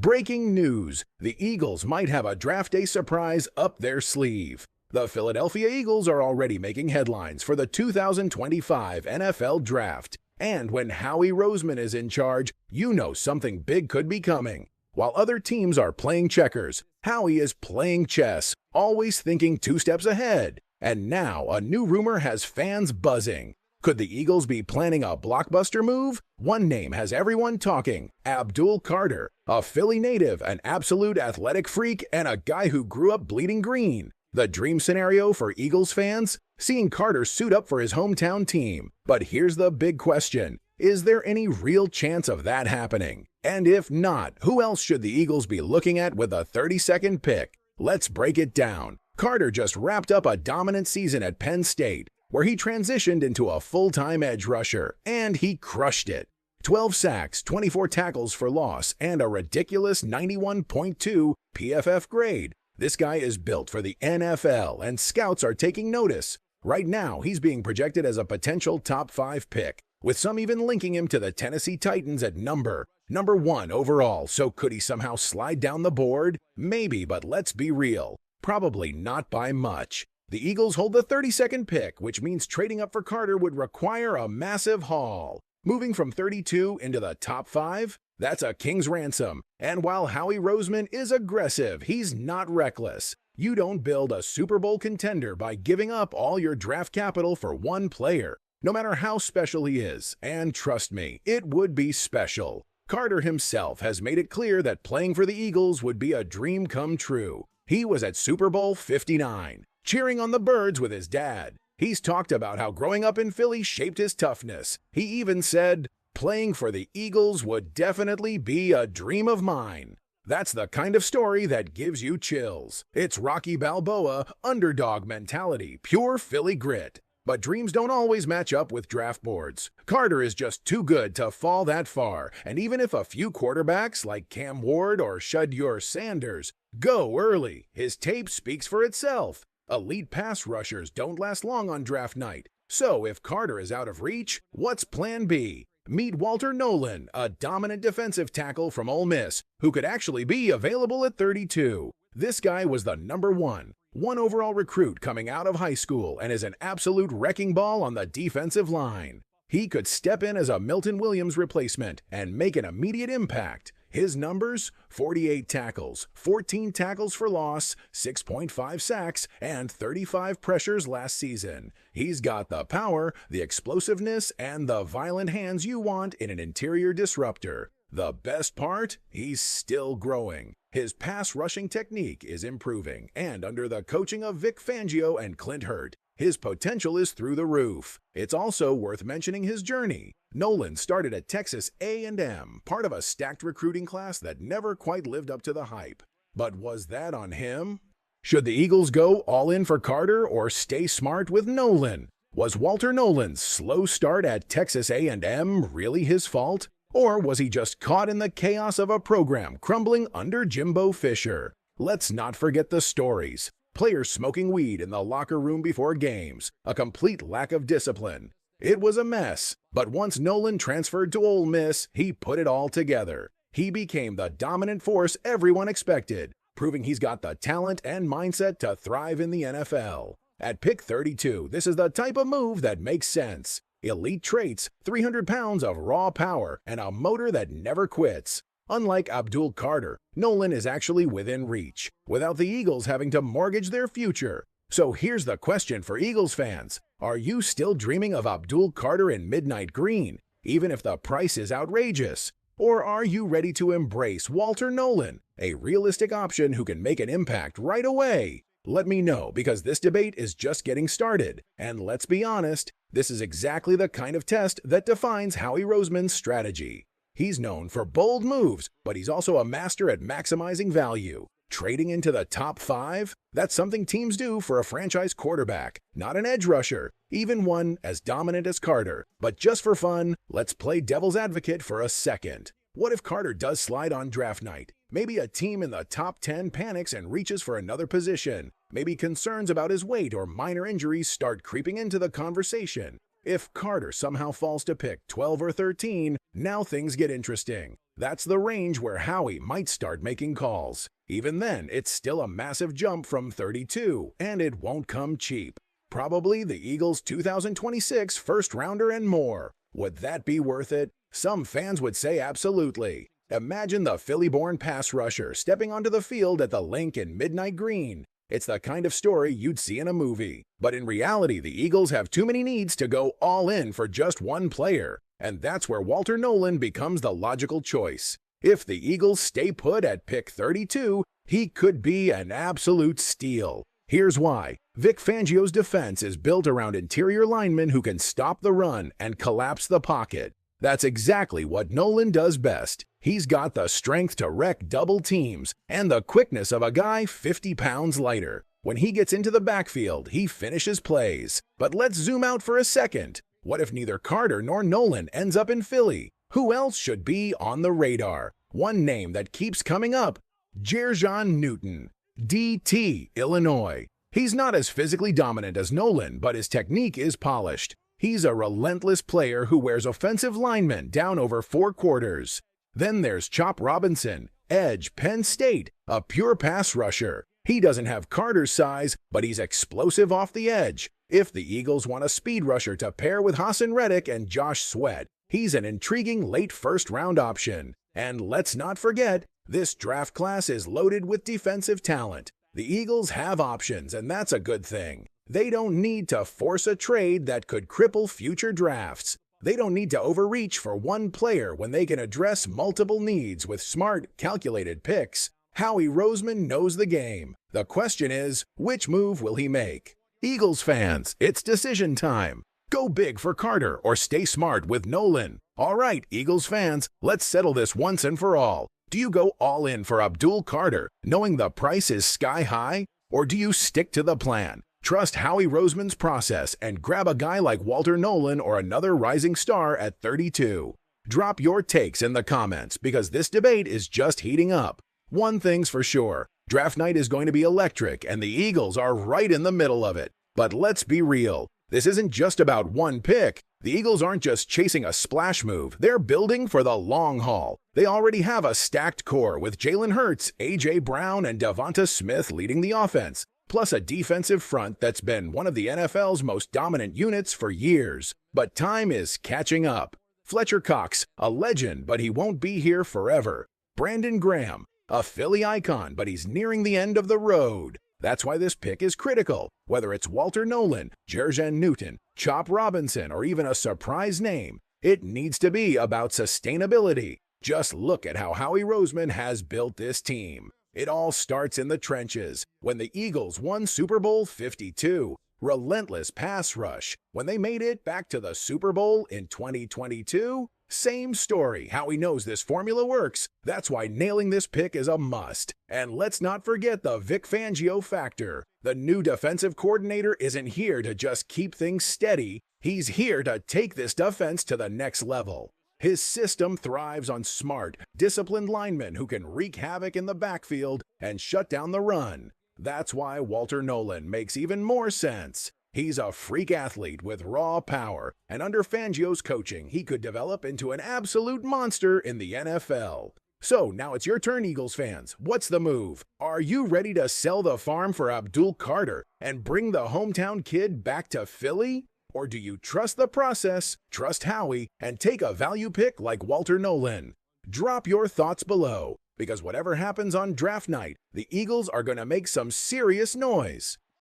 Breaking news! The Eagles might have a draft day surprise up their sleeve. The Philadelphia Eagles are already making headlines for the 2025 NFL Draft. And when Howie Roseman is in charge, you know something big could be coming. While other teams are playing checkers, Howie is playing chess, always thinking 2 steps ahead. And now a new rumor has fans buzzing. Could the Eagles be planning a blockbuster move? One name has everyone talking: Abdul Carter, a Philly native, an absolute athletic freak, and a guy who grew up bleeding green. The dream scenario for Eagles fans? Seeing Carter suit up for his hometown team. But here's the big question: is there any real chance of that happening? And if not, who else should the Eagles be looking at with a 32nd pick? Let's break it down. Carter just wrapped up a dominant season at Penn State, where he transitioned into a full-time edge rusher, and he crushed it. 12 sacks, 24 tackles for loss, and a ridiculous 91.2 PFF grade. This guy is built for the NFL, and scouts are taking notice. Right now, he's being projected as a potential top 5 pick, with some even linking him to the Tennessee Titans at number 1 overall. So could he somehow slide down the board? Maybe, but let's be real. Probably not by much. The Eagles hold the 32nd pick, which means trading up for Carter would require a massive haul. Moving from 32 into the top 5? That's a king's ransom. And while Howie Roseman is aggressive, he's not reckless. You don't build a Super Bowl contender by giving up all your draft capital for one player, no matter how special he is. And trust me, it would be special. Carter himself has made it clear that playing for the Eagles would be a dream come true. He was at Super Bowl 59. Cheering on the Birds with his dad. He's talked about how growing up in Philly shaped his toughness. He even said, "Playing for the Eagles would definitely be a dream of mine." That's the kind of story that gives you chills. It's Rocky Balboa, underdog mentality, pure Philly grit. But dreams don't always match up with draft boards. Carter is just too good to fall that far, and even if a few quarterbacks like Cam Ward or Shedeur Sanders go early, his tape speaks for itself. Elite pass rushers don't last long on draft night. So if Carter is out of reach, what's plan B? Meet Walter Nolen, a dominant defensive tackle from Ole Miss, who could actually be available at 32. This guy was the number 1 overall recruit coming out of high school and is an absolute wrecking ball on the defensive line. He could step in as a Milton Williams replacement and make an immediate impact. His numbers: 48 tackles, 14 tackles for loss, 6.5 sacks, and 35 pressures last season. He's got the power, the explosiveness, and the violent hands you want in an interior disruptor. The best part? He's still growing. His pass rushing technique is improving, and under the coaching of Vic Fangio and Clint Hurt, his potential is through the roof. It's also worth mentioning his journey. Nolen started at Texas A&M, part of a stacked recruiting class that never quite lived up to the hype. But was that on him? Should the Eagles go all in for Carter or stay smart with Nolen? Was Walter Nolen's slow start at Texas A&M really his fault? Or was he just caught in the chaos of a program crumbling under Jimbo Fisher? Let's not forget the stories. Players smoking weed in the locker room before games, a complete lack of discipline. It was a mess, but once Nolen transferred to Ole Miss, he put it all together. He became the dominant force everyone expected, proving he's got the talent and mindset to thrive in the NFL. At pick 32, this is the type of move that makes sense. Elite traits, 300 pounds of raw power, and a motor that never quits. Unlike Abdul Carter, Nolen is actually within reach, without the Eagles having to mortgage their future. So here's the question for Eagles fans. Are you still dreaming of Abdul Carter in midnight green, even if the price is outrageous? Or are you ready to embrace Walter Nolen, a realistic option who can make an impact right away? Let me know, because this debate is just getting started. And let's be honest, this is exactly the kind of test that defines Howie Roseman's strategy. He's known for bold moves, but he's also a master at maximizing value. Trading into the top 5? That's something teams do for a franchise quarterback, not an edge rusher, even one as dominant as Carter. But just for fun, let's play devil's advocate for a second. What if Carter does slide on draft night? Maybe a team in the top 10 panics and reaches for another position. Maybe concerns about his weight or minor injuries start creeping into the conversation. If Carter somehow falls to pick 12 or 13, now things get interesting. That's the range where Howie might start making calls. Even then, it's still a massive jump from 32, and it won't come cheap. Probably the Eagles' 2026 first-rounder and more. Would that be worth it? Some fans would say absolutely. Imagine the Philly-born pass rusher stepping onto the field at the Link in midnight green. It's the kind of story you'd see in a movie. But in reality, the Eagles have too many needs to go all in for just one player. And that's where Walter Nolen becomes the logical choice. If the Eagles stay put at pick 32, he could be an absolute steal. Here's why. Vic Fangio's defense is built around interior linemen who can stop the run and collapse the pocket. That's exactly what Nolen does best. He's got the strength to wreck double teams and the quickness of a guy 50 pounds lighter. When he gets into the backfield, he finishes plays. But let's zoom out for a second. What if neither Carter nor Nolen ends up in Philly? Who else should be on the radar? One name that keeps coming up, Jer'Jon Newton, DT, Illinois. He's not as physically dominant as Nolen, but his technique is polished. He's a relentless player who wears offensive linemen down over 4 quarters. Then there's Chop Robinson, edge, Penn State, a pure pass rusher. He doesn't have Carter's size, but he's explosive off the edge. If the Eagles want a speed rusher to pair with Hassan Reddick and Josh Sweat, he's an intriguing late first-round option. And let's not forget, this draft class is loaded with defensive talent. The Eagles have options, and that's a good thing. They don't need to force a trade that could cripple future drafts. They don't need to overreach for one player when they can address multiple needs with smart, calculated picks. Howie Roseman knows the game. The question is, which move will he make? Eagles fans, it's decision time. Go big for Carter or stay smart with Nolen. All right, Eagles fans, let's settle this once and for all. Do you go all in for Abdul Carter, knowing the price is sky high? Or do you stick to the plan? Trust Howie Roseman's process and grab a guy like Walter Nolen or another rising star at 32. Drop your takes in the comments because this debate is just heating up. One thing's for sure, draft night is going to be electric and the Eagles are right in the middle of it. But let's be real, this isn't just about one pick. The Eagles aren't just chasing a splash move, they're building for the long haul. They already have a stacked core with Jalen Hurts, A.J. Brown, and Devonta Smith leading the offense, plus a defensive front that's been one of the NFL's most dominant units for years. But time is catching up. Fletcher Cox, a legend, but he won't be here forever. Brandon Graham, a Philly icon, but he's nearing the end of the road. That's why this pick is critical. Whether it's Walter Nolen, Jer'Jon Newton, Chop Robinson, or even a surprise name, it needs to be about sustainability. Just look at how Howie Roseman has built this team. It all starts in the trenches. When the Eagles won Super Bowl 52, relentless pass rush. When they made it back to the Super Bowl in 2022, same story. Howie knows this formula works. That's why nailing this pick is a must. And let's not forget the Vic Fangio factor. The new defensive coordinator isn't here to just keep things steady. He's here to take this defense to the next level. His system thrives on smart, disciplined linemen who can wreak havoc in the backfield and shut down the run. That's why Walter Nolen makes even more sense. He's a freak athlete with raw power, and under Fangio's coaching, he could develop into an absolute monster in the NFL. So now it's your turn, Eagles fans. What's the move? Are you ready to sell the farm for Abdul Carter and bring the hometown kid back to Philly? Or do you trust the process, trust Howie, and take a value pick like Walter Nolen? Drop your thoughts below, because whatever happens on draft night, the Eagles are going to make some serious noise.